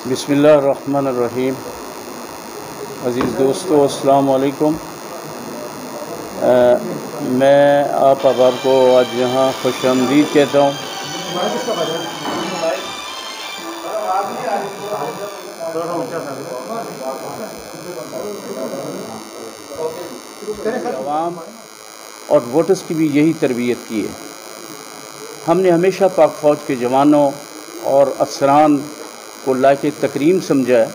बिस्मिल्लाहिर्रहमानिर्रहीम। अज़ीज़ दोस्तों, अस्सलाम वालेकुम। मैं आप अहबाब को आज यहाँ खुशामदीद कहता हूँ। अवाम और वोटर्स की भी यही तरबियत की है। हमने हमेशा पाक फ़ौज के जवानों और अफसरान को लायक तकरीम समझा है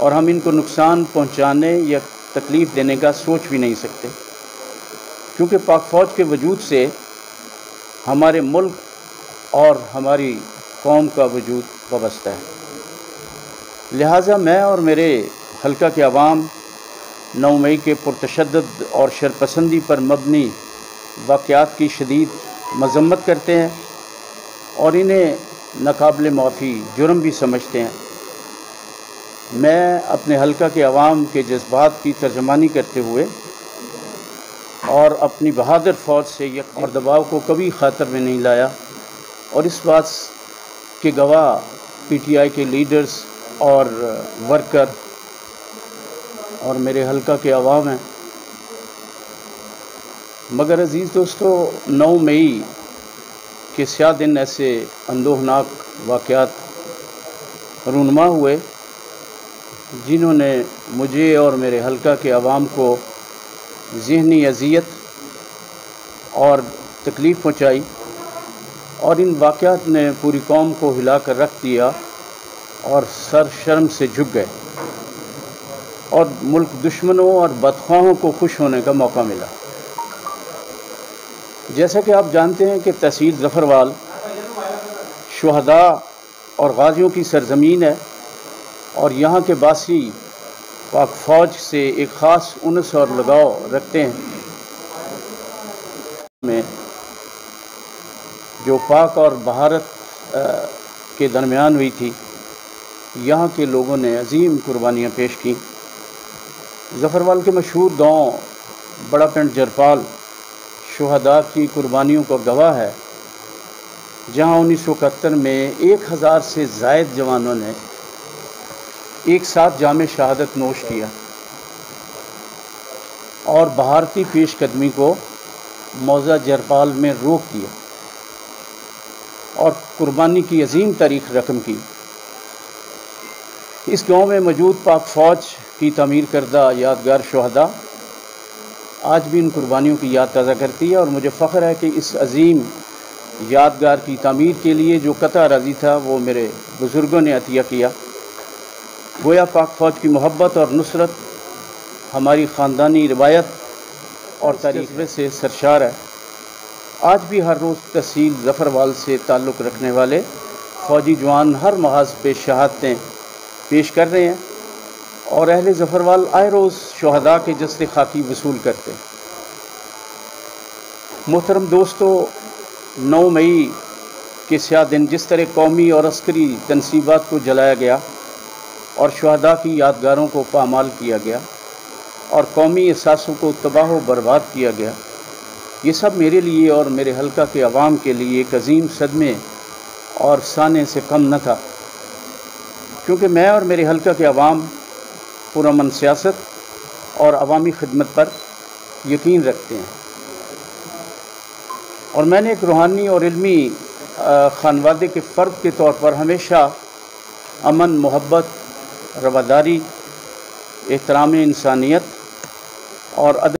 और हम इनको नुकसान पहुंचाने या तकलीफ़ देने का सोच भी नहीं सकते, क्योंकि पाक फ़ौज के वजूद से हमारे मुल्क और हमारी कौम का वजूद वाबस्ता है। लिहाजा मैं और मेरे हल्का के अवाम 9 मई के पुरतशद्दुद और शरपसंदी पर मबनी वाक़यात की शदीद मज़म्मत करते हैं और इन्हें नाकाबिल माफ़ी जुर्म भी समझते हैं। मैं अपने हल्का के अवाम के जज्बात की तर्जमानी करते हुए और अपनी बहादुर फ़ौज से यक और दबाव को कभी ख़ातर में नहीं लाया, और इस बात के गवाह PTI के लीडर्स और वर्कर और मेरे हल्का के अवाम हैं। मगर अज़ीज़ दोस्तों, 9 मई के स्याह दिन ऐसे अंदोहनाक वाक़यात रूनुमा हुए जिन्होंने मुझे और मेरे हल्का के अवाम को ज़हनी अज़ियत और तकलीफ़ पहुँचाई, और इन वाक़यात ने पूरी कौम को हिला कर रख दिया और सर शर्म से झुक गए, और मुल्क दुश्मनों और बदख्वाहों को खुश होने का मौका मिला। जैसा कि आप जानते हैं कि तहसील ज़फ़रवाल शुहदा और गाज़ियों की सरज़मीन है, और यहाँ के बासी पाक फ़ौज से एक ख़ास उनस और लगाव रखते हैं। में जो पाक और भारत के दरमियान हुई थी, यहाँ के लोगों ने अजीम कुर्बानियाँ पेश की। ज़फ़रवाल के मशहूर गांव बड़ा पिंड जरपाल शुहदा की कुर्बानियों का गवाह है, जहाँ 1971 में 1000 से ज़ायद जवानों ने एक साथ जाम शहादत नोश किया और भारतीय पेशकदमी को मौज़ा जरपाल में रोक दिया और कुर्बानी की अजीम तारीख़ रकम की। इस गांव में मौजूद पाक फ़ौज की तामीर करदा यादगार शुहदा आज भी इन कुर्बानियों की याद ताज़ा करती है, और मुझे फ़ख्र है कि इस अजीम यादगार की तामीर के लिए जो कता राज़ी था वो मेरे बुज़ुर्गों ने अतिया किया। गोया पाक फ़ौज की मोहब्बत और नुसरत हमारी ख़ानदानी रिवायत और तारीख़ से सरशार है। आज भी हर रोज़ तहसील ज़फ़रवाल से ताल्लुक़ रखने वाले फ़ौजी जवान हर महाज पे शहादतें पेश कर रहे हैं, और अहले ज़फ़रवाल आए रोज़ शुहदा के जस्र खाकी वसूल करते हैं। मोहतरम दोस्तों, 9 मई के स्याह दिन जिस तरह कौमी और अस्करी तनसीबात को जलाया गया और शुहदा की यादगारों को पामाल किया गया और कौमी एहसासों को तबाह व बर्बाद किया गया, ये सब मेरे लिए और मेरे हल्का के अवाम के लिए एक अजीम सदमे और साने से कम न था, क्योंकि मैं और मेरे हल्का के अवाम पुरअमन सियासत और अवामी खिदमत पर यकीन रखते हैं, और मैंने एक रूहानी और इल्मी खानवादे के फ़र्द के तौर पर हमेशा अमन, मोहब्बत, रवादारी, एहतराम इंसानियत और